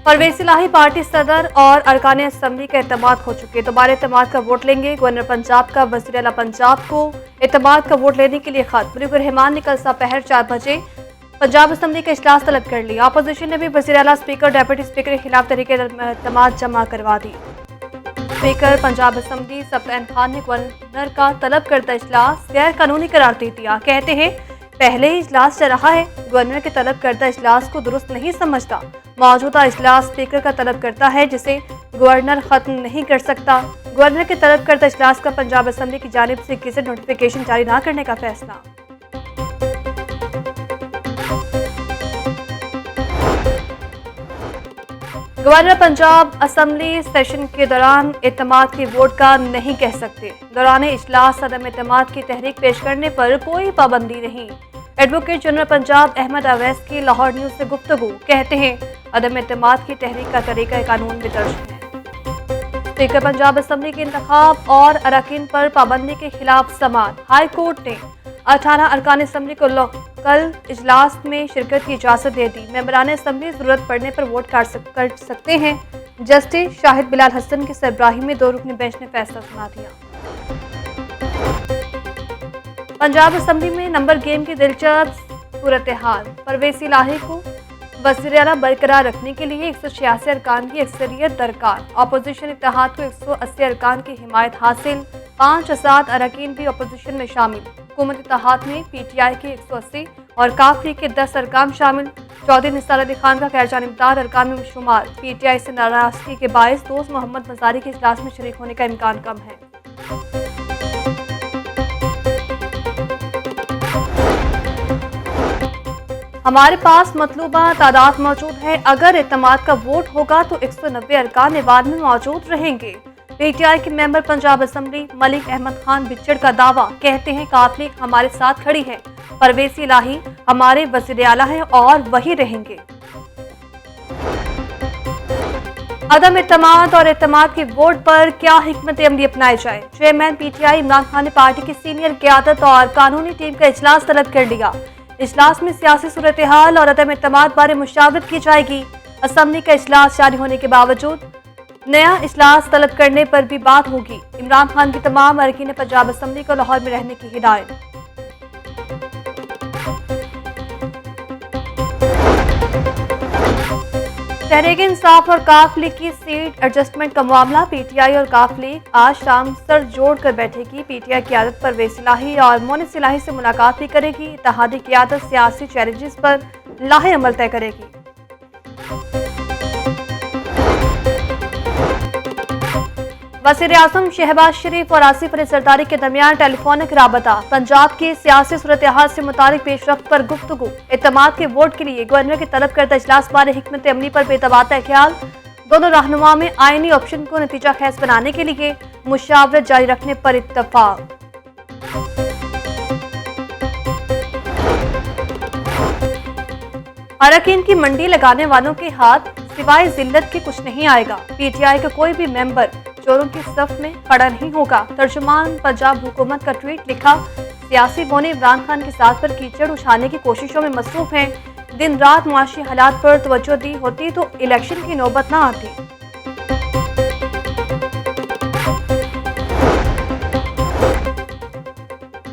परवेज़ इलाही party सदर और अरकान असम्बली का एतमाद हो चुके, दोबारा एतमाद का वोट लेंगे। गवर्नर पंजाब का वज़ीर आला पंजाब को एतमाद का वोट लेने के लिए खत। मुनीब रहमान ने कल दोपहर 4 बजे पंजाब असम्बली का इजलास तलब कर लिया। अपोजिशन ने भी वज़ीर आला, स्पीकर, डेप्यूटी स्पीकर के खिलाफ तहरीक एतमाद जमा करवा दी। स्पीकर पंजाब असम्बली सफदर खान ने गवर्नर का तलब करता इजलास गैर कानूनी करार दे दिया। कहते हैं पहले ही इजलास चल रहा है, गवर्नर के तलब करता इजलास को दुरुस्त नहीं समझता। मौजूदा इजलास स्पीकर का तलब करता है जिसे गवर्नर खत्म नहीं कर सकता। गवर्नर के तलब करता इजलास का पंजाब असम्बली की जानिब से गेजेट नोटिफिकेशन जारी न करने का फैसला। गवर्नर पंजाब असम्बली सेशन के दौरान एतमाद के वोट का नहीं कह सकते। दौरान इजलास अदम एतमाद की तहरीक पेश करने पर कोई पाबंदी नहीं। एडवोकेट जनरल पंजाब अहमद अवैस की लाहौर न्यूज़ से गुफ्तगू। कहते हैं अदम एतमाद की तहरीक का तरीका कानून में दर्ज है। स्पीकर पंजाब असम्बली के इंतखाब और अरकान पर पाबंदी के खिलाफ समाअत। हाई कोर्ट ने 18 अरकान असम्बली को कल इजलास में शिरकत की इजाज़त दे दी। मेंबरान असम्बली ज़रूरत पड़ने पर वोट कर सकते हैं। जस्टिस शाहिद बिलाल हसन के सरबराही में 2 रुकनी बेंच ने फैसला सुना दिया। पंजाब असम्बली में नंबर गेम की दिलचस्प सूरत हाल। परवेज़ इलाही को वज़ीर आला बरकरार रखने के लिए 186 अरकान की अक्सरियत दरकार। अपोजिशन इत्तेहाद को 180 अरकान की हिमायत हासिल। 5 आज़ाद अरकान भी अपोजिशन में शामिल। हुकूमत इत्तेहाद में PTI के 180 और काफ लीग के 10 अरकान शामिल। चौधरी निसार अली खान का गैर जानिबदार अरकान में शुमार। PTI से नाराजगी के बायस दोस्त मोहम्मद मजारी के इजलास में शरीक होने का इम्कान कम है। हमारे पास मतलूबा तादाद मौजूद है। अगर एतमाद का वोट होगा तो 190 अरकान ऐवान में मौजूद रहेंगे। PTI के मेंबर पंजाब असम्बली मलिक अहमद खान बिचड़ का दावा। कहते हैं काफ लीग हमारे साथ खड़ी है। परवेज़ इलाही हमारे वज़ीर आला हैं और वही रहेंगे। अदम एतमाद और एतमाद के वोट पर क्या हिकमत अमली अपनाई जाए। चेयरमैन PTI इमरान खान ने पार्टी की सीनियर क़यादत और कानूनी टीम का इजलास तलब कर लिया। इजलास में सियासी सूरत हाल और अदम एतमाद बारे मुशावरत की जाएगी। असम्बली का इजलास जारी होने के बावजूद नया इजलास तलब करने पर भी बात होगी। इमरान खान की तमाम अरकान पंजाब असम्बली को लाहौर में रहने की हिदायत। तहरीक इंसाफ और काफ लीग की सीट एडजस्टमेंट का मामला। PTI और काफ लीग आज शाम सर जोड़कर बैठेगी। PTI क़यादत परवेज़ इलाही और मोनिस इलाही से मुलाकात भी करेगी। इत्तेहादी क़यादत सियासी चैलेंजेस पर लाहे अमल तय करेगी। वज़ीर आज़म शहबाज शरीफ और आसिफ अली जरदारी के दरमियान टेलीफोनिक राबता। पंजाब की सियासी सूरत हाल से मुतालिक पेशरफ्त पर गुफ्तगू। एतमाद के वोट के लिए गवर्नर के तलब करदा इजलास बारे हिकमत अमली पर बेतबाता ख्याल। दोनों रहनुमा में आईनी ऑप्शन को नतीजा खैज बनाने के लिए मुशावरत जारी रखने पर इत्तफाक। अरकान की मंडी लगाने वालों के हाथ सिवाय जिल्लत के कुछ नहीं आएगा। PTI का कोई भी मेंबर चोरों की सफ में खड़ा नहीं होगा। तर्जुमान पंजाब हुकूमत का ट्वीट लिखा। सियासी बोने इमरान खान की साथ पर कीचड़ उछालने की कोशिशों में मसरूफ हैं। दिन रात मुआशी हालात पर तवज्जो दी होती तो इलेक्शन की नौबत ना आती।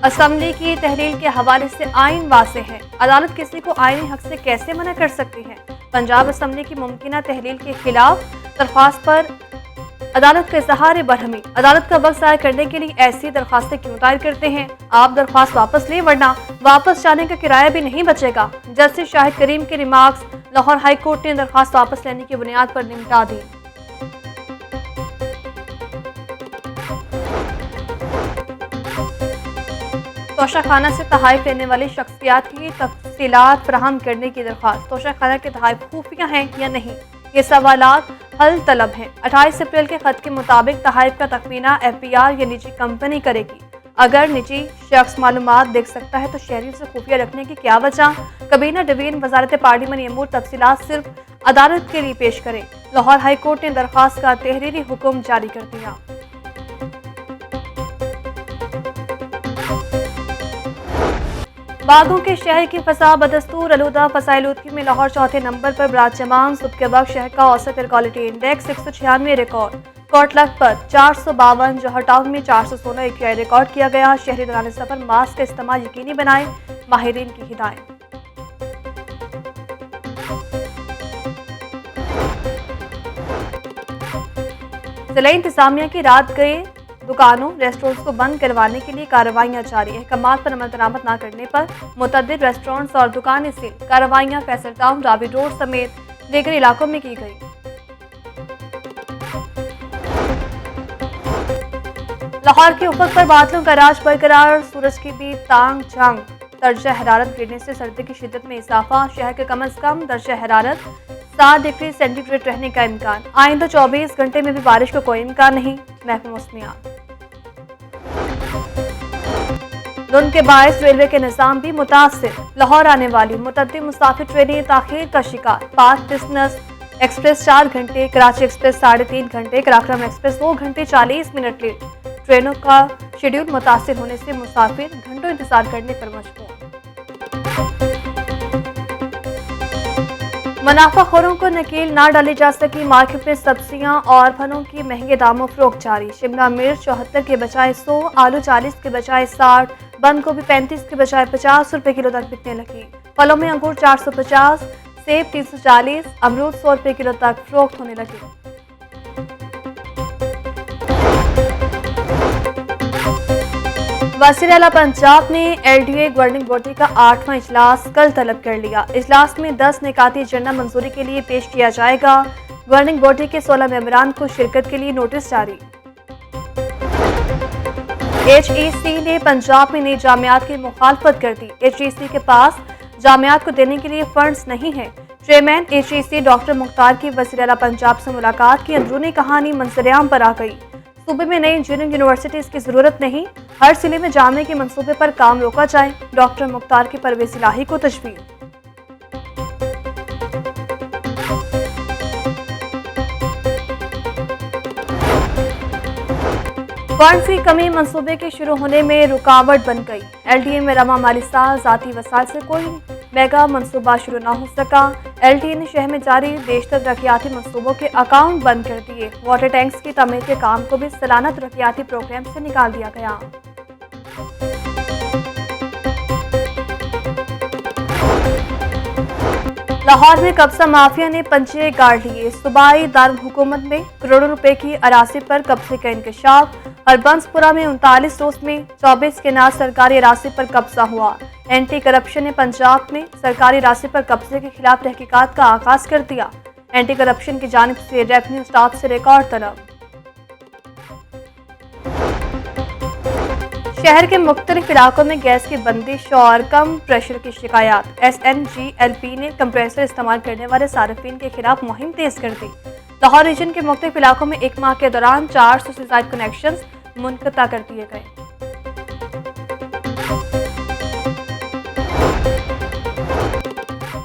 असम्बली की तहरील के हवाले से आइन वाज़ेह है। अदालत किसी को आईनी हक से कैसे मना कर सकती है। पंजाब असम्बली की मुमकिना तहरील के खिलाफ दरख्वास्त पर अदालत का इज़हार बरहमी। अदालत का वक्त ज़ाया करने के लिए ऐसी दरख्वास्तें क्यों दायर करते हैं। आप दरख्वास्त वापस लें वरना वापस जाने का किराया भी नहीं बचेगा। जस्टिस शाहिद करीम के रिमार्क्स। लाहौर हाई कोर्ट ने दरख्वास्त वापस लेने की बुनियाद पर निपटा दी। तोशाखाना से तहाइफ लेने वाली शख्सियात की तफसीलात फराहम करने की दरख्वास्त। तोशाखाना के तहाइफ खुफिया हैं या नहीं, ये सवालात हल तलब हैं। 28 अप्रैल के खत के मुताबिक तहाइफ का तखमीना FBR या निजी कंपनी करेगी। अगर निजी शख्स मालूमात देख सकता है तो शहरियों से खुफिया रखने की क्या वजह। कबीना डिवीजन वजारत पार्लियामेंट अमूर तफसीलात सिर्फ अदालत के लिए पेश करें। लाहौर हाई कोर्ट ने दरख्वास्त का तहरीरी हुक्म जारी कर दिया। बागों के शहर की फसा बदस्तूर आलूदा फसाइलूदगी में लाहौर चौथे नंबर पर बराजमान। सुबह के वक्त शहर का औसत एयर क्वालिटी इंडेक्स 196 रिकॉर्ड। कोटलख पर 452, जौहर टाउन में 416 AQI रिकॉर्ड किया गया। शहरी दौरान सफर मास्क का इस्तेमाल यकीनी बनाएं, माहिरीन की हिदायत। जिला इंतजामिया की रात गए दुकानों रेस्टोरेंट्स को बंद करवाने के लिए कार्रवाइयां जारी है। अहकामात पर अमल दरामद न करने पर मुतअद्दिद रेस्टोरेंट्स और दुकानें सील। कार्रवाइयां फैसल टाउन, रावी रोड समेत दीगर इलाकों में की गई। लाहौर के उफक पर बादलों का राज बरकरार। सूरज की भी तांग झांग। दर्जा हरारत गिरने से सर्दी की शिद्दत में इजाफा। शहर के कम अज कम दर्जा हरारत 7 डिग्री सेंटीग्रेड रहने का इम्कान। आइंदा 24 घंटे में भी बारिश का कोई इम्कान नहीं। महकमा मौसमियात। धुंध के बायस रेलवे के निजाम भी मुतासिर। लाहौर आने वाली मुतअद्दिद मुसाफिर ट्रेनें ताखीर का शिकार। पाक बिजनेस एक्सप्रेस 4 घंटे, कराची एक्सप्रेस 3.5 घंटे, कराक्रम एक्सप्रेस 2 घंटे 40 मिनट लेट। ट्रेनों का शेड्यूल मुतासिर होने से मुसाफिर घंटों इंतजार करने पर मजबूर। मुनाफाखोरों को नकेल ना डाली जा सकी। मार्केट में सब्जियां और फलों की महंगे दामों फरोख्त जारी। शिमला मिर्च 74 के बजाय 100, आलू 40 के बजाय 60, बंद गोभी 35 के बजाय 50 रुपए किलो तक बिकने लगी। फलों में अंगूर 450, सेब 340, अमरूद 100 रुपए किलो तक फरोख्त होने लगे। वज़ीर आला पंजाब ने LDA गवर्निंग बॉडी का 8वां इजलास कल तलब कर लिया। इजलास में 10 निकाती एजेंडा मंजूरी के लिए पेश किया जाएगा। गवर्निंग बॉडी के 16 मेंबरान को शिरकत के लिए नोटिस जारी। HEC ने पंजाब में नई जामियात की मुखालफत कर दी। HEC के पास जामियात को देने के लिए फंड्स नहीं है। चेयरमैन HEC डॉक्टर मुख्तार की वज़ीर आला पंजाब से मुलाकात की अंदरूनी कहानी मंजरेआम पर आ गई। सूबे में नई इंजीनियरिंग यूनिवर्सिटीज की जरूरत नहीं, हर जिले में जाने के मंसूबे पर काम रोका जाए। डॉक्टर मुख्तार की परवेज़ इलाही को तजवीज़। फंड की कमी मंसूबे के शुरू होने में रुकावट बन गई। LDA में रमा माली साल ज़ाती वसाइल से कोई मेगा मंसूबा शुरू न हो सका। LDA ने शहर में जारी देश तरक्याती मंसूबों के अकाउंट बंद कर दिए। वाटर टैंक्स की तमीर के काम को भी सालाना तरक्याती प्रोग्राम से निकाल दिया गया। लाहौर में कब्जा माफिया ने पंचे गाड़ लिए। सूबाई दारुल-हुकूमत में करोड़ों रुपए की अराजी पर कब्जे का इंकशाफ। हरबंसपुरा में 39 रोज में 24 के नाज सरकारी अराजी पर कब्जा हुआ। एंटी करप्शन ने पंजाब में सरकारी अराजी पर कब्जे के खिलाफ तहकीकात का आगाज कर दिया। एंटी करप्शन की जानिब से रेवेन्यू स्टाफ से रिकॉर्ड तलब। शहर के मुख्तलिफ इलाकों में गैस की बंदिश और कम प्रेशर की शिकायत। SNGLP ने कंप्रेसर इस्तेमाल करने वाले सार्फिन के खिलाफ मुहिम तेज कर दी। लाहौर रीजन के मुख्तलिफ इलाकों में 1 माह के दौरान 400 से ज्यादा कनेक्शन मुनक़ता कर दिए गए।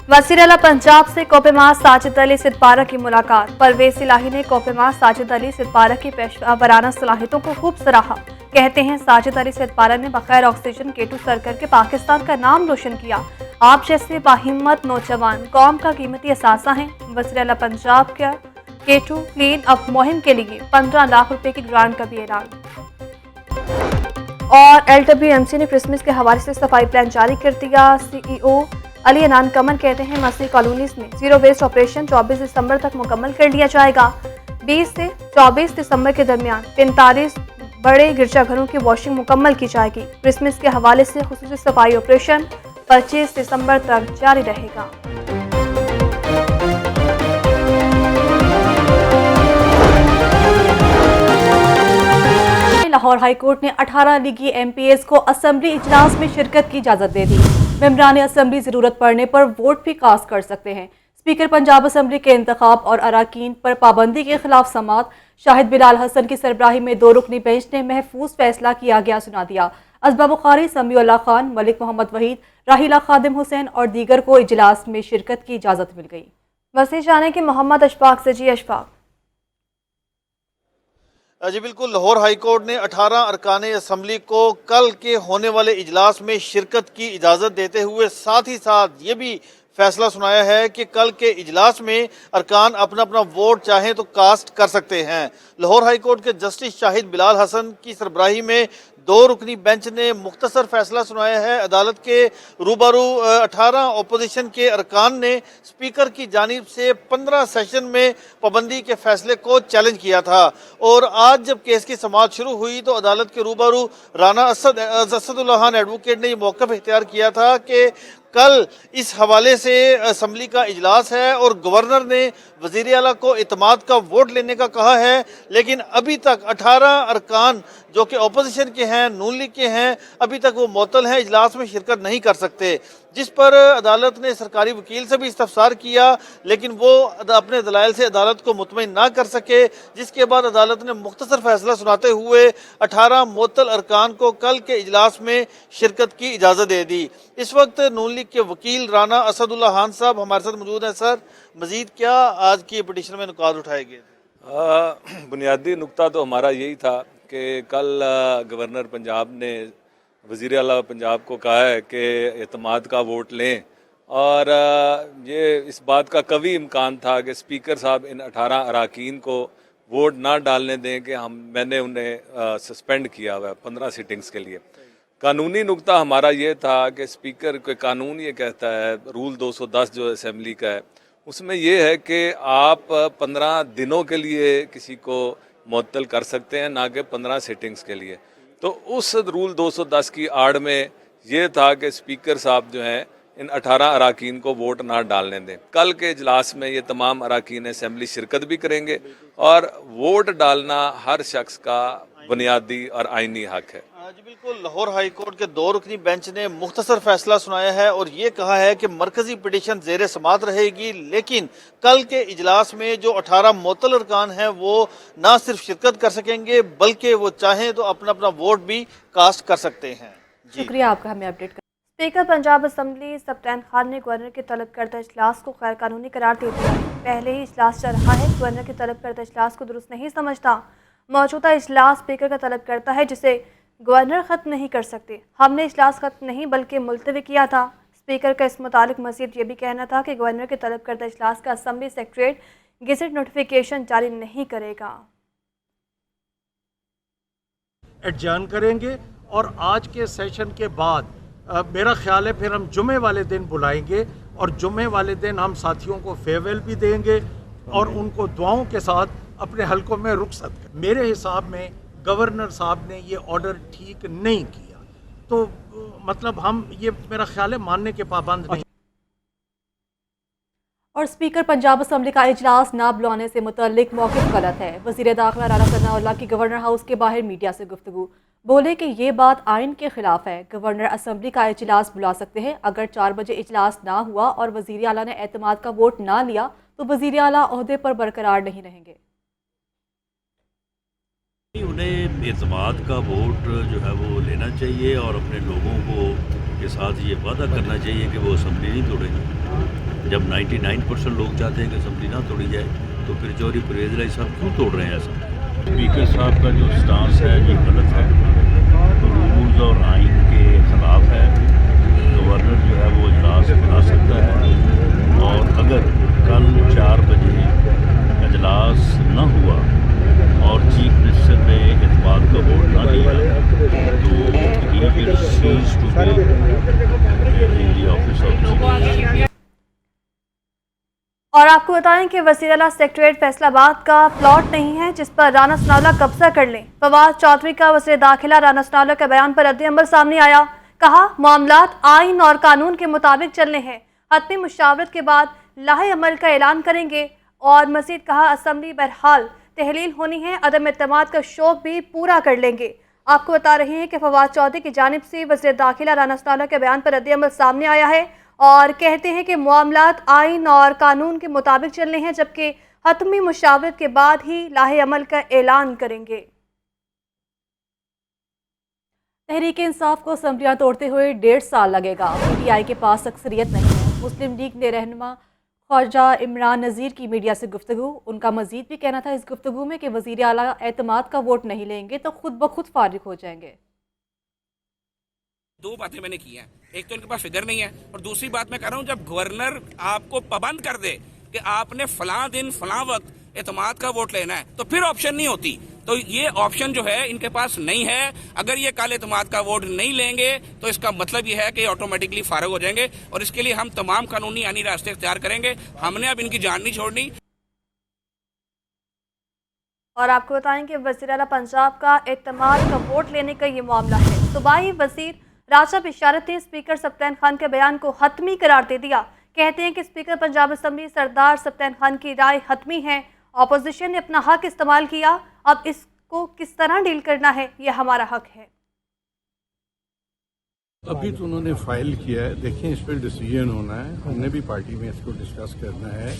वज़ीर आला पंजाब से कोपेमा साजिद अली सिद्दपारा की मुलाकात। परवेज़ इलाही ने कोपेमा साजिद अली सिद्दपारा की पेशवाराना सलाहियतों को खूब सराहा। कहते हैं साजिद अली सिद्दपारा ने बगैर ऑक्सीजन K2 सर करके पाकिस्तान का नाम रोशन किया। आप जैसे बाहिम्मत नौजवान कौम का कीमती असासा हैं। वज़ीर आला पंजाब का K2 क्लीन अप मुहिम के लिए 15 लाख रुपए की ग्रांट का भी ऐलान। और LWMC ने क्रिसमस के हवाले से सफाई प्लान जारी कर दिया। CEO अली अनान कमर कहते हैं मसीह कॉलोनीज में जीरो वेस्ट ऑपरेशन 24 दिसंबर तक मुकम्मल कर लिया जाएगा। 20 से 24 दिसंबर के दरमियान 45 बड़े गिरजाघरों की वॉशिंग मुकम्मल की जाएगी। क्रिसमस के हवाले से खुसूसी सफाई ऑपरेशन 25 दिसंबर तक जारी रहेगा। लाहौर हाईकोर्ट ने 18 लीगी MPs को असेंबली इजलास में शिरकत की इजाज़त दे दी। मेंबरान असेंबली ज़रूरत पड़ने पर वोट भी कास्ट कर सकते हैं। स्पीकर पंजाब असेंबली के इंतखाब और अराकीन पर पाबंदी के खिलाफ समात। शाहिद बिलाल हसन की सरबराही में 2 रुकनी बेंच ने महफूज फैसला किया गया सुना दिया। असबा बुखारी, समीउल्लाह खान, मलिक मोहम्मद वहीद, राहिला खादिम हुसैन और दीगर को इजलास में शिरकत की इजाज़त मिल गई। वसीह जाने की मोहम्मद अशफाक से। जी अशफाक। जी बिल्कुल, लाहौर हाई कोर्ट ने 18 अरकान असम्बली को कल के होने वाले इजलास में शिरकत की इजाज़त देते हुए साथ ही साथ ये भी फैसला सुनाया है कि कल के इजलास में अरकान अपना अपना वोट चाहें तो कास्ट कर सकते हैं। लाहौर हाई कोर्ट के जस्टिस शाहिद बिलाल हसन की सरबराही में 2 रुकनी बेंच ने मुख्तसर फैसला सुनाया है। अदालत के रूबरू 18 अपोजिशन के अरकान ने स्पीकर की जानिब से 15 सेशन में पाबंदी के फैसले को चैलेंज किया था और आज जब केस की समाअत शुरू हुई तो अदालत के रूबरू राना असदुल्ला खान एडवोकेट ने यह मौक़िफ़ इख्तियार किया था कि कल इस हवाले से असम्बली का इजलास है और गवर्नर ने वज़ीर आला को इत्मीद का वोट लेने का कहा है, लेकिन अभी तक 18 अरकान जो कि अपोजिशन के हैं, नून लीग के हैं, अभी तक वो मुअत्तल हैं, इजलास में शिरकत नहीं कर सकते। जिस पर अदालत ने सरकारी वकील से भी इस्तफसार किया, लेकिन वो अपने दलाइल से अदालत को मुतमईन ना कर सके, जिसके बाद अदालत ने मुख्तसर फैसला सुनाते हुए 18 मुअत्तल अरकान को कल के इजलास में शिरकत की इजाज़त दे दी। इस वक्त नून लीग के वकील राना असदुल्ला खान साहब हमारे साथ मौजूद हैं। सर, मजीद क्या आज की पिटीशन में नुकात उठाए गए? बुनियादी नुकता तो हमारा यही था कि कल गवर्नर पंजाब ने वज़ीर आला पंजाब को कहा है कि एतमाद का वोट लें और ये इस बात का कभी इम्कान था कि स्पीकर साहब इन 18 अराकीन को वोट ना डालने दें कि मैंने उन्हें सस्पेंड किया हुआ है 15 सिटिंग्स के लिए। कानूनी नुकता हमारा ये था कि स्पीकर के कानून ये कहता है, रूल 210 जो असेंबली का है, उसमें ये है कि आप 15 दिनों के लिए किसी को मुअत्तल कर सकते हैं, ना कि 15 सिटिंग्स के लिए। तो उस रूल 210 की आड़ में ये था कि स्पीकर साहब जो हैं इन 18 अराकीन को वोट ना डालने दें। कल के इजलास में ये तमाम अराकीन असेंबली शिरकत भी करेंगे और वोट डालना हर शख्स का बुनियादी और आइनी हक है। जी बिल्कुल, लाहौर हाई कोर्ट के 2 रुकनी बेंच ने मुख्तसर फैसला सुनाया है और ये कहा है कि मरकजी पिटीशन ज़ेर समात रहेगी, लेकिन कल के इजलास में जो 18 मुअत्तल अरकान हैं वो ना सिर्फ शिरकत कर सकेंगे बल्कि वो चाहें तो अपना अपना वोट भी कास्ट कर सकते हैं। शुक्रिया आपका हमें अपडेट कर। स्पीकर पंजाब असम्बली सप्तान खान ने गवर्नर के तलब करदा इजलास को गैर कानूनी करार दे दिया। पहले ही इजलास चल रहा है, गवर्नर के तलब करदा इजलास को दुरुस्त नहीं समझता। मौजूदा इजलास स्पीकर का तलब करता है जिसे गवर्नर ख़त्म नहीं कर सकते। हमने इजलास ख़त्म नहीं बल्कि मुलतवी किया था। स्पीकर का इस मुतालिक मज़ीद ये भी कहना था कि गवर्नर के तलब करदा इजलास का असम्बली सेक्रेटरीट गेजेट नोटिफिकेशन जारी नहीं करेगा। एडजर्न करेंगे और आज के सेशन के बाद मेरा ख्याल है फिर हम जुमे वाले दिन बुलाएंगे और जुमे वाले दिन हम साथियों को फेयरवेल भी देंगे और उनको दुआओं के साथ अपने हलकों में रुखसत कर। मेरे हिसाब में गवर्नर साहब ने ये ऑर्डर ठीक नहीं किया, तो मतलब हम ये मेरा ख्याल है मानने के पाबंद नहीं। और स्पीकर पंजाब असम्बली का इजलास ना बुलाने से मुतल्लिक मौक़िफ़ गलत है। वज़ीर दाखिला राना सनाउल्लाह की गवर्नर हाउस के बाहर मीडिया से गुफ्तगू, बोले कि ये बात आइन के खिलाफ है। गवर्नर असम्बली का इजलास बुला सकते हैं, अगर 4 बजे इजलास ना हुआ और वज़ीर आला ने एतमाद का वोट ना लिया तो वज़ीर आला ओहदे पर बरकरार नहीं रहेंगे। उन्हें एतमाद का वोट जो है वो लेना चाहिए और अपने लोगों को के साथ ये वादा करना चाहिए कि वो असम्बली नहीं तोड़ेंगे। जब 99% लोग चाहते हैं कि असम्बली ना तोड़ी जाए तो फिर चौधरी परवेज़ इलाही साहब क्यों तोड़ रहे हैं असम्बली? स्पीकर साहब का जो स्टांस है ये गलत है, रूल्स और आइन के ख़िलाफ़ है। गवर्नर जो है वो इजलास बुला सकता है और अगर कल 4 बजे इजलास न हुआ और चीफ मिनिस्टर ने इत्मीद का वोट ना लिया तो he will cease to be in the office of. और आपको बताएं कि वज़ीर आला सेक्रेटरीट फैसलाबाद का प्लॉट नहीं है जिस पर राना सनाउल्लाह कब्जा कर लें। फवाद चौधरी का वज़ीर दाखिला राना सनाउल्लाह के बयान पर रद्द-ए-अमल सामने आया। कहा, मामलात आइन और कानून के मुताबिक चलने हैं, हतमी मुशावरत के बाद लाहे-अमल का ऐलान करेंगे। और मज़ीद कहा, असम्बली बहरहाल तहलील होनी है, अदम एतमाद का शौक भी पूरा कर लेंगे। आपको बता रहे हैं कि फवाद चौधरी की जानिब से वज़ीर दाखिला राना सनाउल्लाह के बयान पर रद्द-ए-अमल सामने आया है और कहते हैं कि मामलात आइन और कानून के मुताबिक चलने हैं, जबकि हतमी मुशावरत के बाद ही लाहे-अमल का ऐलान करेंगे। तहरीक इंसाफ को असम्बलियाँ तोड़ते हुए 1.5 साल लगेगा। PTI के पास अक्सरियत नहीं है। मुस्लिम लीग ने रहनुमा ख्वाजा इमरान नज़ीर की मीडिया से गुफ्तगू। उनका मजीद भी कहना था इस गुफ्तगू में कि वज़ीर आला एतमाद का वोट नहीं लेंगे तो खुद ब खुद फारिग हो जाएंगे। दो बातें मैंने की हैं, एक तो इनके पास फिगर नहीं है और दूसरी बात मैं कह रहा हूँ जब गवर्नर आपको पाबंद कर दे कि आपने फलां दिन फलां वक्त एतमाद का वोट लेना है तो फिर ऑप्शन नहीं होती। तो ये ऑप्शन जो है इनके पास नहीं है। अगर ये कल एतमाद का वोट नहीं लेंगे तो इसका मतलब ये है कि ऑटोमेटिकली फारिग हो जाएंगे और इसके लिए हम तमाम कानूनी यानी रास्ते इख्तियार करेंगे। हमने अब इनकी जान नहीं छोड़नी। और आपको बताएं कि वज़ीर आला पंजाब का एतमाद का वोट लेने का ये मामला है। सूबाई वज़ीर राजा बिशारत ने स्पीकर सप्तान खान के बयान को हतमी करार दे दिया। कहते हैं कि स्पीकर पंजाब असम्बली सरदार सप्तान खान की राय हतमी है। अपोजिशन ने अपना हक इस्तेमाल किया, अब इसको किस तरह डील करना है ये हमारा हक है। अभी तो उन्होंने फाइल किया है, देखें इस पर डिसीजन होना है। हमने भी पार्टी में इसको डिस्कस करना है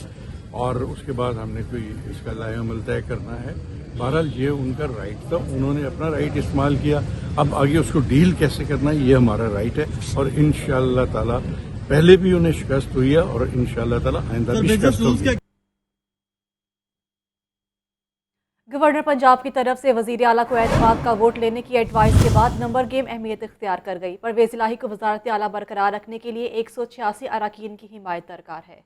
और उसके बाद हमने कोई इसका लाएअमल तय करना है। बहरहाल ये उनका राइट था, उन्होंने अपना राइट इस्तेमाल किया। अब आगे उसको डील कैसे करना है ये हमारा राइट है और इंशाअल्लाह ताला पहले भी उन्हें शिकस्त हुई है और इंशाअल्लाह ताला आइंदा भी शिकस्त होगी। गवर्नर पंजाब की तरफ से वज़ीर आला को एतमाद का वोट लेने की एडवाइस के बाद नंबर गेम अहमियत इख्तियार कर गई। परवेज़ इलाही को वज़ारत आला बरकरार रखने के लिए 186 अरकान की हिमायत दरकार है।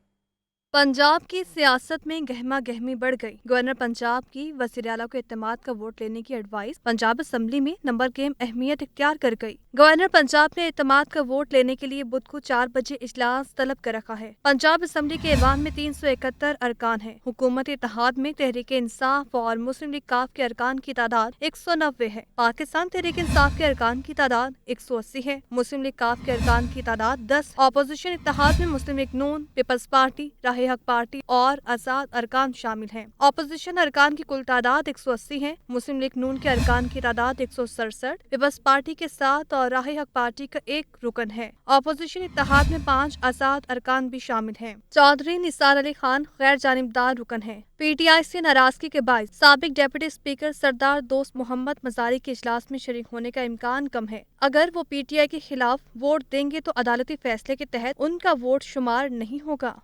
पंजाब की सियासत में गहमा गहमी बढ़ गई। गवर्नर पंजाब की वज़ीर आला को एतमाद का वोट लेने की एडवाइस पंजाब असम्बली में नंबर गेम अहमियत इख्तियार कर गई। गवर्नर पंजाब ने एतमाद का वोट लेने के लिए बुध को 4 बजे इजलास तलब कर रखा है। पंजाब असम्बली के ऐवान में 371 अरकान है। हुकूमत इत्तेहाद में तहरीक इंसाफ और मुस्लिम लीग काफ के अरकान की तादाद 190 है। पाकिस्तान तहरीक इंसाफ के अरकान की तादाद 180 है। मुस्लिम लीग काफ के अरकान की तादाद 10। अपोजिशन इत्तेहाद में मुस्लिम लीग नून, पीपल्स पार्टी, राहे हक पार्टी और आजाद अरकान शामिल हैं। अपोजिशन अरकान की कुल तादाद 180 है। मुस्लिम लीग नून के अरकान की तादाद 167, पीपल्स पार्टी के 7 और राहे हक पार्टी का 1 रुकन है। अपोजिशन इत्तेहाद में 5 आजाद अरकान भी शामिल हैं। चौधरी निसार अली खान गैर जानिबदार रुकन है। PTI से नाराजगी के बाद साबिक डेप्यूटी स्पीकर सरदार दोस्त मोहम्मद मजारी के इजलास में शरीक होने का इम्कान कम है। अगर वो PTI के खिलाफ वोट देंगे तो अदालती फैसले के तहत उनका वोट शुमार नहीं होगा।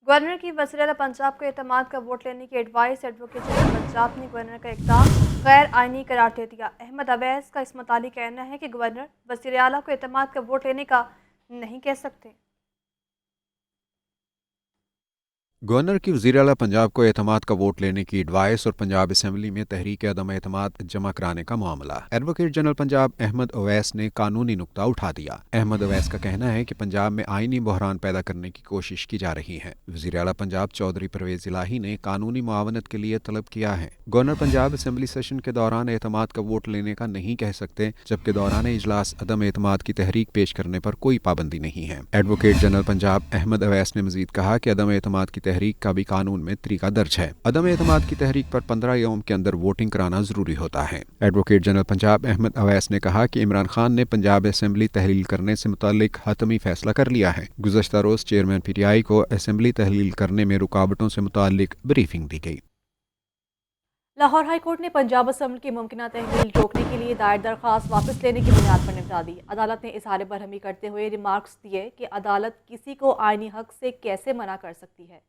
गवर्नर की वज़ीर आला पंजाब को एतमाद का वोट लेने की एडवाइस। एडवोकेट जनरल पंजाब ने गवर्नर का इक़दाम गैर आइनी करार दे दिया। अहमद अवैस का इस मुतालिक कहना है कि गवर्नर वज़ीर आला को एतमाद का वोट लेने का नहीं कह सकते। गवर्नर की वज़ीर आला पंजाब को एतमाद का वोट लेने की एडवाइस और पंजाब असम्बली में तहरीक अदम एतमाद जमा कराने का मामला। एडवोकेट जनरल पंजाब अहमद अवैस ने कानूनी नुक्ता उठा दिया। अहमद अवैस का कहना है कि पंजाब में आइनी बहरान पैदा करने की कोशिश की जा रही है। वज़ीर आला पंजाब चौधरी परवेज़ इलाही ने कानूनी मुआवनत के लिए तलब किया है। गवर्नर पंजाब असम्बली सेशन के दौरान एतमाद का वोट लेने का नहीं कह सकते, जबकि दौरान इजलास अदम एतमाद की तहरीक पेश करने पर कोई पाबंदी नहीं है। एडवोकेट जनरल पंजाब अहमद अवैस ने मजीद कहा कि अदम एतमाद की तहरीक का भी कानून में तरीका दर्ज है। अदम एतमाद की तहरीक पर 15 यौम के अंदर वोटिंग कराना जरूरी होता है। एडवोकेट जनरल पंजाब अहमद अवैस ने कहा कि इमरान खान ने पंजाब असम्बली तहलील करने से मुतालिक हतमी फैसला कर लिया है। गुज़श्ता रोज चेयरमैन PTI को असम्बली तहलील करने में रुकावटों से मुतालिक ब्रीफिंग दी गई। लाहौर हाई कोर्ट ने पंजाब असम्बली की मुमकिन तहलील रोकने के लिए दायर दरख्वास्त वापस लेने की बुनियाद पर निपटा दी। अदालत ने इजहार बरहमी करते हुए रिमार्क्स दिए कि अदालत किसी को आईनी हक से कैसे मना कर सकती है।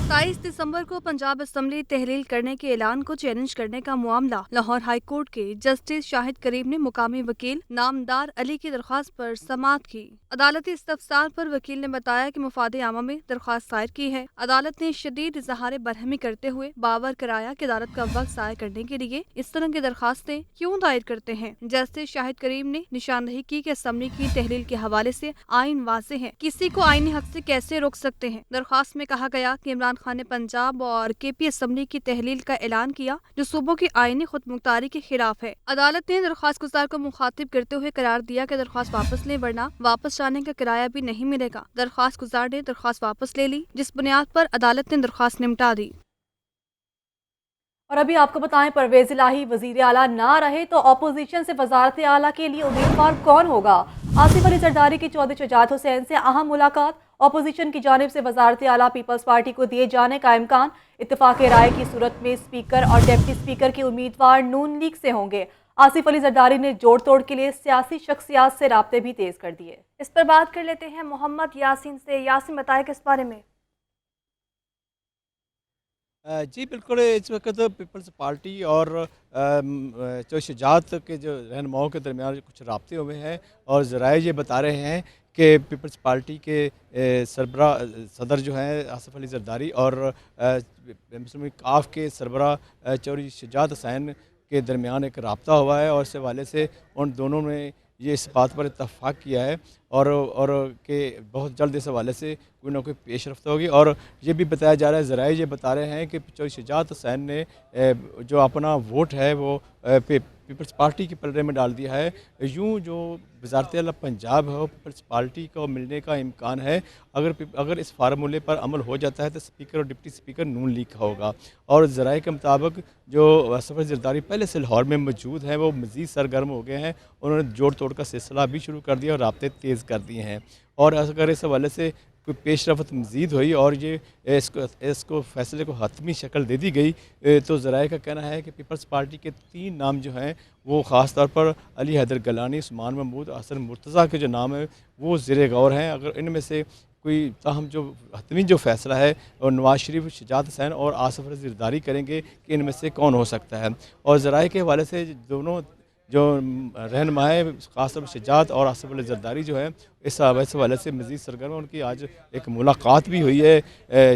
27 दिसंबर को पंजाब असम्बली तहलील करने के ऐलान को चैलेंज करने का मामला लाहौर हाई कोर्ट के जस्टिस शाहिद करीम ने मुकामी वकील नामदार अली की दरख्वास्त पर समाअत की। अदालती इस्तफसार पर वकील ने बताया कि मुफादे आमा में दरख्वास्त दायर की है। अदालत ने शदीद इजहार बरहमी करते हुए बावर कराया कि अदालत का वक्त ज़ाया करने के लिए इस तरह की दरख्वास्तें क्यों दायर करते हैं। जस्टिस शाहिद करीम ने निशानदही की कि असम्बली की तहलील के हवाले से आइन वाज़ेह है, किसी को आइनी हक से कैसे रोक सकते हैं। दरख्वास्त में कहा गया कि इमरान खान ने पंजाब और KP असम्बली की तहलील का ऐलान किया जो सूबों की आईनी खुद मुख्तारी के खिलाफ है। अदालत ने दरख्वास्त गुजार को मुखातिब करते हुए करार दिया कि दरख्वास्त वापस लें वरना वापस जाने का किराया भी नहीं मिलेगा। दरख्वास्त गुजार ने दरख्वास्त वापस ले ली, जिस बुनियाद पर अदालत ने दरख्वास्त निपटा दी। और अभी आपको बताएं, परवेज़ इलाही वज़ीर आला ना रहे तो अपोजिशन से वज़ारत आला के लिए उम्मीदवार कौन होगा। आसिफ अली जरदारी की चौधरी शुजात हुसैन से अहम मुलाकात। अपोजिशन की जानिब से वज़ारत आला पीपल्स पार्टी को दिए जाने का इम्कान। इत्तेफाक राय की सूरत में स्पीकर और डिप्टी स्पीकर के उम्मीदवार नून लीग से होंगे। आसिफ अली जरदारी ने जोड़ तोड़ के लिए सियासी शख्सियात से राब्ते भी तेज कर दिए। इस पर बात कर लेते हैं मोहम्मद यासीन से। यासीन, बताएं किस बारे में। जी बिल्कुल, इस वक्त पीपल्स पार्टी और जो शुजात के जो रहनुमाओं के दरमियान कुछ राब्ते हुए हैं और ज़राए ये बता रहे हैं कि पीपल्स पार्टी के सरबरा सदर जो हैं आसिफ अली जरदारी और मुस्लिम काफ के सरबरा चौधरी शुजात हुसैन के दरमियान एक राब्ता हुआ है और इस हवाले से उन दोनों ने ये इस बात पर इत्तफाक़ किया है और कि बहुत जल्द इस हवाले से कोई ना कोई पेश रफ्त होगी। और ये भी बताया जा रहा है, ज़राए ये बता रहे हैं कि चौधरी शुजात हुसैन ने जो अपना वोट है वो पीपल्स पार्टी के पलड़े में डाल दिया है। यूँ जो वज़ारत आला पंजाब है वो पीपल्स पार्टी को मिलने का इम्कान है। अगर इस फार्मूले पर अमल हो जाता है तो स्पीकर और डिप्टी स्पीकर नून लीग का होगा। और ज़राए के मुताबिक जो आसिफ अली जरदारी पहले से लाहौर में मौजूद हैं वो मज़ीद सरगर्म हो गए हैं। उन्होंने जोड़ तोड़ का सिलसिला भी शुरू कर दिया और राब्ते तेज़ कर दिए हैं। और अगर इस हवाले से कोई पेश रफ्त मज़ीद हुई और ये इसको फैसले को हतमी शक्ल दे दी गई तो ज़राए का कहना है कि पीपल्स पार्टी के 3 नाम जो हैं वो ख़ास तौर पर अली हैदर गलानी, उस्मान महमूद, हसन मुर्तज़ा के जो नाम है वो ज़ेरे गौर हैं। अगर इनमें से कोई ताहम जो हतमी जो फ़ैसला है और नवाज़ शरीफ, शुजात हुसैन और आसिफ अली जरदारी करेंगे कि इनमें से कौन हो सकता है। और ज़राए के हवाले से दोनों जो रहनुमाएँ ख़ासतौर पर शुजात और आसिफ अली जरदारी जो है इस हवाले से मज़ीद सरगर्म है। उनकी आज एक मुलाकात भी हुई है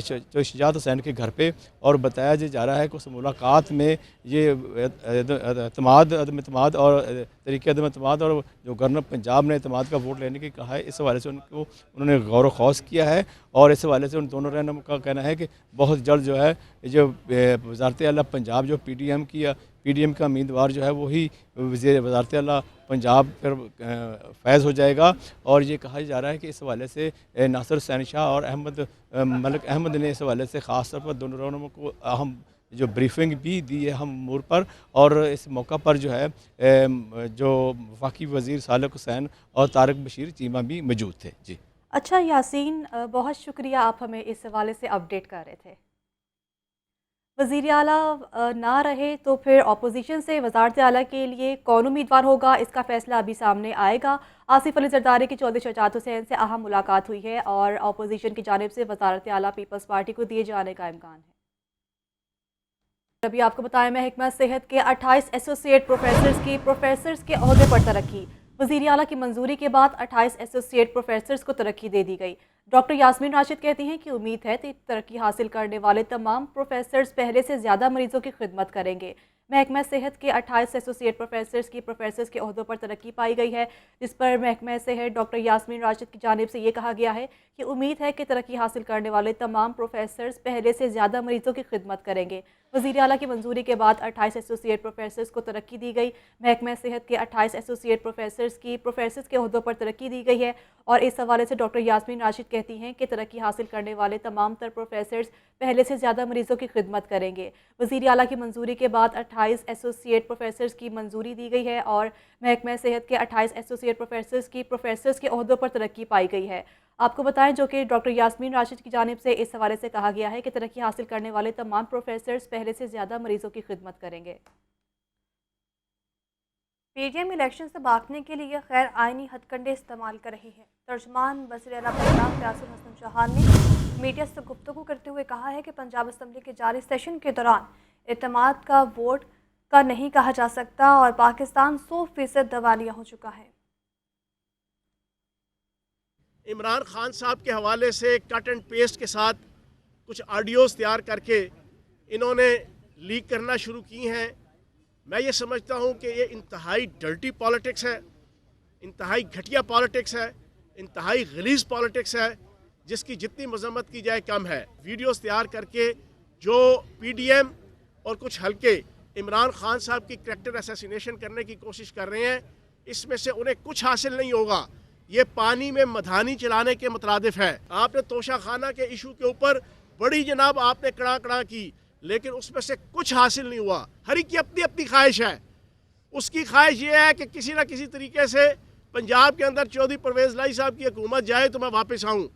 जो शुजात हुसैन के घर पे और बताया जा रहा है कि उस मुलाकात में ये अदम-एतमाद और तरीक़े अदम-एतमाद और जो गवर्नर पंजाब ने एतमाद का वोट लेने की कहा है, इस हवाले से उन्होंने गौर व खौस किया है। और इस हवाले से उन दोनों रहनुमा का कहना है कि बहुत जल्द जो है जो वज़ारत आला पंजाब जो PDM का उम्मीदवार जो है वही वज़ारत आला पंजाब पर फैज़ हो जाएगा। और ये कहा जा रहा है कि इस हवाले से नासिर हुसैन शाह और मलिक अहमद ने इस हवाले से ख़ास तौर पर दोनों रहनुमाओं को अहम जो ब्रीफिंग भी दी है अहम अमूर पर। और इस मौका पर जो है जो वफाकी वज़ीर सालिक हुसैन और तारिक बशीर चीमा भी मौजूद थे। जी अच्छा यासीन, बहुत शुक्रिया, आप हमें इस हवाले से अपडेट कर रहे थे। वज़ीर आला ना रहे तो फिर अपोजिशन से वज़ारत आला के लिए कौन उम्मीदवार होगा, इसका फ़ैसला अभी सामने आएगा। आसिफ अली जरदारी की चौधरी शुजात हुसैन से अहम मुलाकात हुई है और अपोजिशन की जानिब से वज़ारत आला पीपल्स पार्टी को दिए जाने का इम्कान है। अभी आपको बताएं, महकमा सेहत के 28 एसोसिएट प्रोफेसर्स के ओहदे पर तरक्की। वज़ीर आला की मंजूरी के बाद 28 एसोसिएट प्रोफेसर्स को तरक्की दे दी गई। डॉक्टर यास्मीन राशिद कहती हैं कि उम्मीद है कि तरक्की हासिल करने वाले तमाम प्रोफेसर्स पहले से ज़्यादा मरीजों की खिदमत करेंगे। महकमा सेहत के 28 एसोसिएट प्रोफेसर्स के ओहदों पर तरक्की पाई गई है, जिस पर महकमा सेहत डॉक्टर यास्मीन राशिद की जानिब से ये कहा गया है कि उम्मीद है कि तरक्की हासिल करने वाले तमाम प्रोफेसर्स पहले से ज़्यादा मरीजों की खिदमत करेंगे। वज़ीर आला की मंजूरी के बाद 28 एसोसिएट प्रोफेसर्स को तरक्की दी गई। महकमा सेहत के 28 एसोसिएट प्रोफेसर्स के ओहदों पर तरक्की दी गई है और इस हवाले से डॉक्टर यास्मीन राशिद कहती हैं कि तरक्की हासिल करने वाले तमाम तर प्रोफेसर्स पहले से ज़्यादा मरीजों की खिदमत करेंगे। वज़ीर आला की मंजूरी के बाद 28 एसोसिएट प्रोफेसर्स की मंजूरी दी गई है और महकमा सेहत के 28 एसोसिएट प्रोफेसर्स के ओहदों पर तरक्की पाई गई है। आपको बताएं, जो कि डॉक्टर यास्मीन राशिद की जानिब से इस हवाले से कहा गया है कि तरक्की हासिल करने वाले तमाम प्रोफेसर्स पहले से ज़्यादा मरीजों की खिदमत करेंगे। PDM इलेक्शन से भागने के लिए गैर आइनी हथकंडे इस्तेमाल कर रही है। तर्जमान वज़ीर आला पंजाब क़यासुर हसन चौहान ने मीडिया से गुफ्तगू करते हुए कहा है कि पंजाब असम्बली के जारी सेशन के दौरान एतमाद का वोट का नहीं कहा जा सकता और पाकिस्तान 100% दवालिया हो चुका है। इमरान खान साहब के हवाले से कट एंड पेस्ट के साथ कुछ ऑडियोज़ तैयार करके इन्होंने लीक करना शुरू की हैं। मैं ये समझता हूँ कि ये इंतहाई डर्टी पॉलिटिक्स है, इंतहाई घटिया पॉलिटिक्स है, इंतहाई गलीज़ पॉलिटिक्स है, जिसकी जितनी मजम्मत की जाए कम है। वीडियोस तैयार करके जो PDM और कुछ हल्के इमरान खान साहब की करैक्टर असैसिनेशन करने की कोशिश कर रहे हैं, इसमें से उन्हें कुछ हासिल नहीं होगा। ये पानी में मधानी चलाने के मुतरादिफ है। आपने तोशा खाना के इशू के ऊपर बड़ी जनाब आपने कड़ा की, लेकिन उसमें से कुछ हासिल नहीं हुआ। हर एक की अपनी अपनी ख्वाहिश है। उसकी ख्वाहिश ये है कि किसी ना किसी तरीके से पंजाब के अंदर चौधरी परवेज़ लाई साहब की हुकूमत जाए तो मैं वापस आऊँ।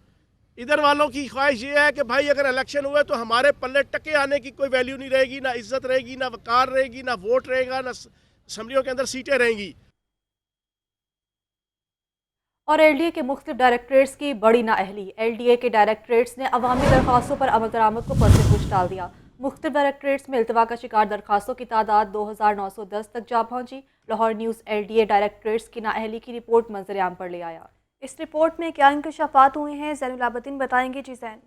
इधर वालों की ख्वाहिश ये है कि भाई अगर इलेक्शन हुए तो हमारे पल्ले टके आने की कोई वैल्यू नहीं रहेगी, ना इज्जत रहेगी, ना वकार रहेगी, ना वोट रहेगा, ना असम्बलियों के अंदर सीटें रहेंगी। और एलडीए के मुख्तलिफ डायरेक्टरेट्स की बड़ी नाअहली। एलडीए के डायरेक्टरेट्स ने अवामी दरख्वास्तों पर अमल दरामद को पस पूछ डाल दिया। मुख्तलिफ डायरेक्टरेट्स में इल्तवा का शिकार दरख्वास्तों की तादाद 2910 तक जा पहुंची। लाहौर न्यूज़ एलडीए डायरेक्टरेट्स की नाअहली की रिपोर्ट मंजर आम पर ले आया। इस रिपोर्ट में क्या इंकशाफात हुए हैं, ज़ैनुल आबदीन बताएंगे। जी ज़ैन।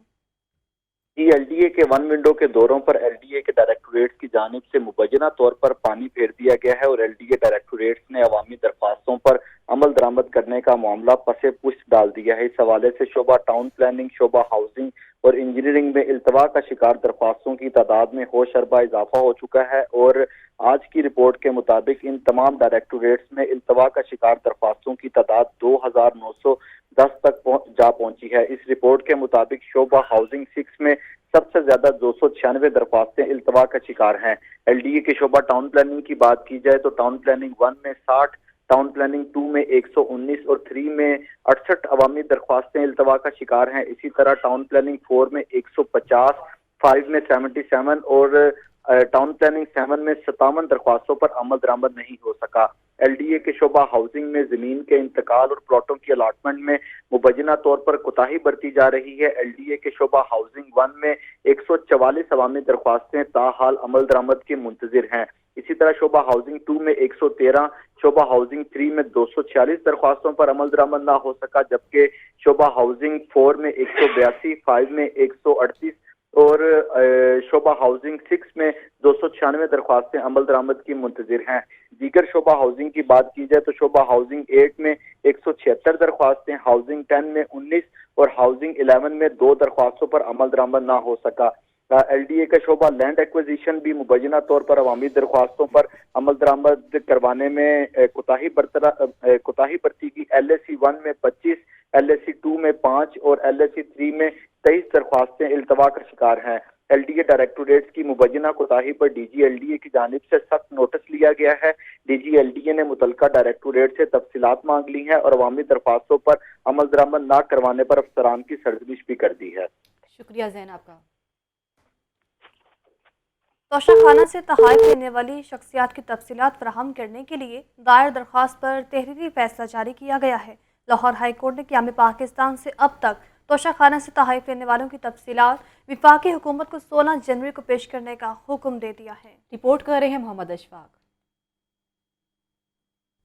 एलडीए के वन विंडो के दौरों पर एलडीए के डायरेक्टोरेट्स की जानिब से मुबैना तौर पर पानी फेर दिया गया है और एलडीए डायरेक्टोरेट्स ने अवामी दरख्वास्तों पर अमल दरामद करने का मामला पसे पुश्त डाल दिया है। इस हवाले से शोबा टाउन प्लानिंग, शोबा हाउसिंग और इंजीनियरिंग में इल्तवा का शिकार दरख्वास्तों की तादाद में होश अरबा इजाफा हो चुका है और आज की रिपोर्ट के मुताबिक इन तमाम डायरेक्टोरेट्स में इल्तवा का शिकार दरख्वास्तों की तादाद 2910 तक जा पहुंची है। इस रिपोर्ट के मुताबिक शोबा हाउसिंग 6 में सबसे ज्यादा 296 दरख्वास्तें इल्तवा का शिकार हैं। एलडीए के शोबा टाउन प्लानिंग की बात की जाए तो टाउन प्लानिंग 1 में 60, टाउन प्लानिंग 2 में 119 और 3 में 68 अवामी दरख्वास्तें इल्तवा का शिकार हैं। इसी तरह टाउन प्लानिंग 4 में 150, 5 में 77 और टाउन प्लानिंग 7 में 57 दरख्वास्तों पर अमल दरामद नहीं हो सका। एलडीए के शोबा हाउसिंग में जमीन के इंतकाल और प्लॉटों की अलाटमेंट में मुबैना तौर पर कोताही बरती जा रही है। एलडीए के शोबा हाउसिंग 1 में 144 अवामी दरख्वास्तें ताहाल अमल दरामद के मुंतजिर हैं। इसी तरह शोबा हाउसिंग 2 में 113, शोबा हाउसिंग 3 में 246 दरख्वास्तों पर अमल दरामद ना हो सका, जबकि शोबा हाउसिंग 4 में 182, 5 में 138 और शोबा हाउसिंग 6 में 296 दरख्वास्तें अमल दरामद की मुंतजिर हैं। दीगर शोबा हाउसिंग की बात की जाए तो शोबा हाउसिंग 8 में 176 दरख्वास्तें, हाउसिंग 10 में 19 और हाउसिंग 11 में 2 दरख्वास्तों पर अमल दरामद ना हो सका। एलडीए का शोबा लैंड एक्विजिशन भी मुबैना तौर पर अवामी दरख्वास्तों पर अमल दरामद करवाने में कोताही बरती की। एलएसी 1 में 25, एलएसी 2 में 5 और एलएसी 3 में 23 दरख्वास्तें इल्तवा का शिकार हैं। एलडीए डायरेक्टोरेट्स की मुबैना कोताही पर डीजी एलडीए की जानिब से सख्त नोटिस लिया गया है। डीजी एलडीए ने मुतलका डायरेक्टोरेट से तफसीलात मांग ली हैं और अवामी दरख्वास्तों पर अमल दरामद न करवाने पर अफसरान की सरजमिश भी कर दी है। शुक्रिया जैन आपका। तोशाखाना से तहाइफ लेने वाली शख्सियात की तफसीलात फराहम करने के लिए दायर दरख्वास्त पर तहरीरी फैसला जारी किया गया है। लाहौर हाई कोर्ट ने क़याम पाकिस्तान से अब तक तोशाखाना से तहाइफ लेने वालों की तफसीलात विफाकी हुकूमत को 16 जनवरी को पेश करने का हुक्म दे दिया है। रिपोर्ट कर रहे हैं मोहम्मद अशफाक।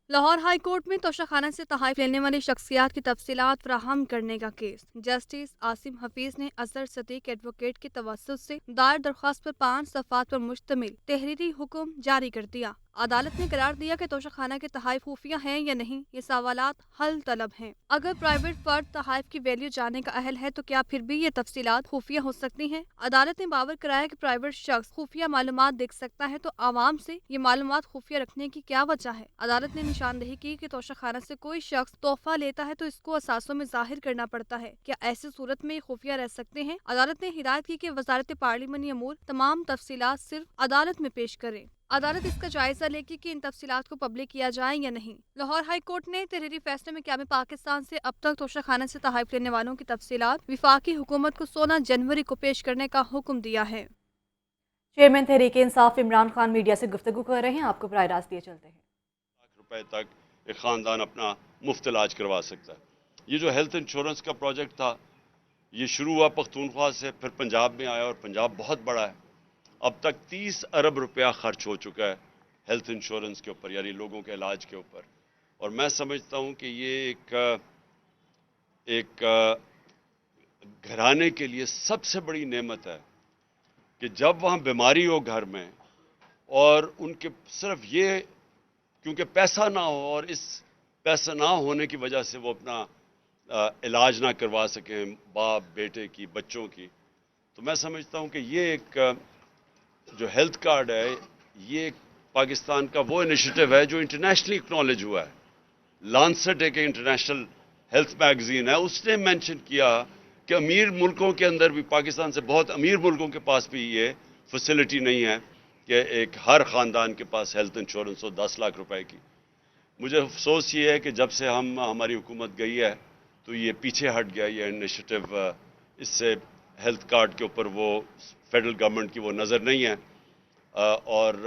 लाहौर हाई कोर्ट में तोशाखाना से तहाइफ लेने वाली शख्सियात की तफसीलात फराहम करने का केस जस्टिस आसिम हफीज ने अजहर सदीक एडवोकेट के तवस्सुत से दायर दरख्वास्त पर 5 सफ़ात पर मुश्तमिल तहरीरी हुक्म जारी कर दिया। अदालत ने करार दिया कि तोशाखाना के तहाइफ खुफिया हैं या नहीं, ये सवालात हल तलब हैं। अगर प्राइवेट फर्द तहाइफ की वैल्यू जानने का अहल है तो क्या फिर भी ये तफसीलात खुफिया हो सकती हैं? अदालत ने बावर कराया कि प्राइवेट शख्स खुफिया मालूमात देख सकता है तो आवाम से ये मालूमात खुफिया रखने की क्या वजह है। अदालत ने निशानदेही की कि तोशाखाना से कोई शख्स तोहफा लेता है तो इसको असासों में जाहिर करना पड़ता है। क्या ऐसी सूरत में ये खुफिया रह सकते हैं? अदालत ने हिदायत की कि वजारत पार्लिमानी अमूर तमाम तफसीलात सिर्फ अदालत में पेश करे। अदालत इसका जायजा लेगी कि इन तफसीलात को पब्लिक किया जाए या नहीं। लाहौर हाई कोर्ट ने तहरीरी फैसले में क़याम पाकिस्तान से अब तक तोशाखाना से तहाइफ लेने वालों की तफसीलात विफाकी हुकूमत को 16 जनवरी को पेश करने का हुक्म दिया है। चेयरमैन तहरीक इंसाफ इमरान खान मीडिया से गुफ्तगू कर रहे हैं, आपको बराह रास्त दिए चलते हैं। ₹1 तक एक ख़ानदान अपना मुफ्त इलाज करवा सकता है। ये जो हेल्थ इंश्योरेंस का प्रोजेक्ट था ये शुरू हुआ पख्तूनख्वा से, फिर पंजाब में आया और पंजाब बहुत बड़ा है। अब तक 30 अरब रुपया खर्च हो चुका है हेल्थ इंश्योरेंस के ऊपर, यानी लोगों के इलाज के ऊपर। और मैं समझता हूँ कि ये एक घराने के लिए सबसे बड़ी नेमत है कि जब वहाँ बीमारी हो घर में और उनके सिर्फ ये क्योंकि पैसा ना हो और इस पैसा ना होने की वजह से वो अपना इलाज ना करवा सकें, बाप बेटे की, बच्चों की, तो मैं समझता हूँ कि ये एक जो हेल्थ कार्ड है ये पाकिस्तान का वो इनिशिएटिव है जो इंटरनेशनली एक्नॉलेज हुआ है। लांसेट एक इंटरनेशनल हेल्थ मैगजीन है, उसने मेंशन किया कि अमीर मुल्कों के अंदर भी, पाकिस्तान से बहुत अमीर मुल्कों के पास भी ये फैसिलिटी नहीं है कि एक हर ख़ानदान के पास हेल्थ इंश्योरेंस हो 10 लाख रुपए की। मुझे अफसोस ये है कि जब से हमारी हुकूमत गई है तो ये पीछे हट गया ये इनिशिएटिव। इससे हेल्थ कार्ड के ऊपर वो फेडरल गवर्नमेंट की वो नज़र नहीं है और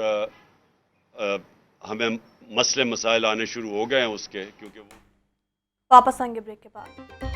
हमें मसले मसाइल आने शुरू हो गए हैं उसके, क्योंकि वो वापस आएंगे ब्रेक के बाद।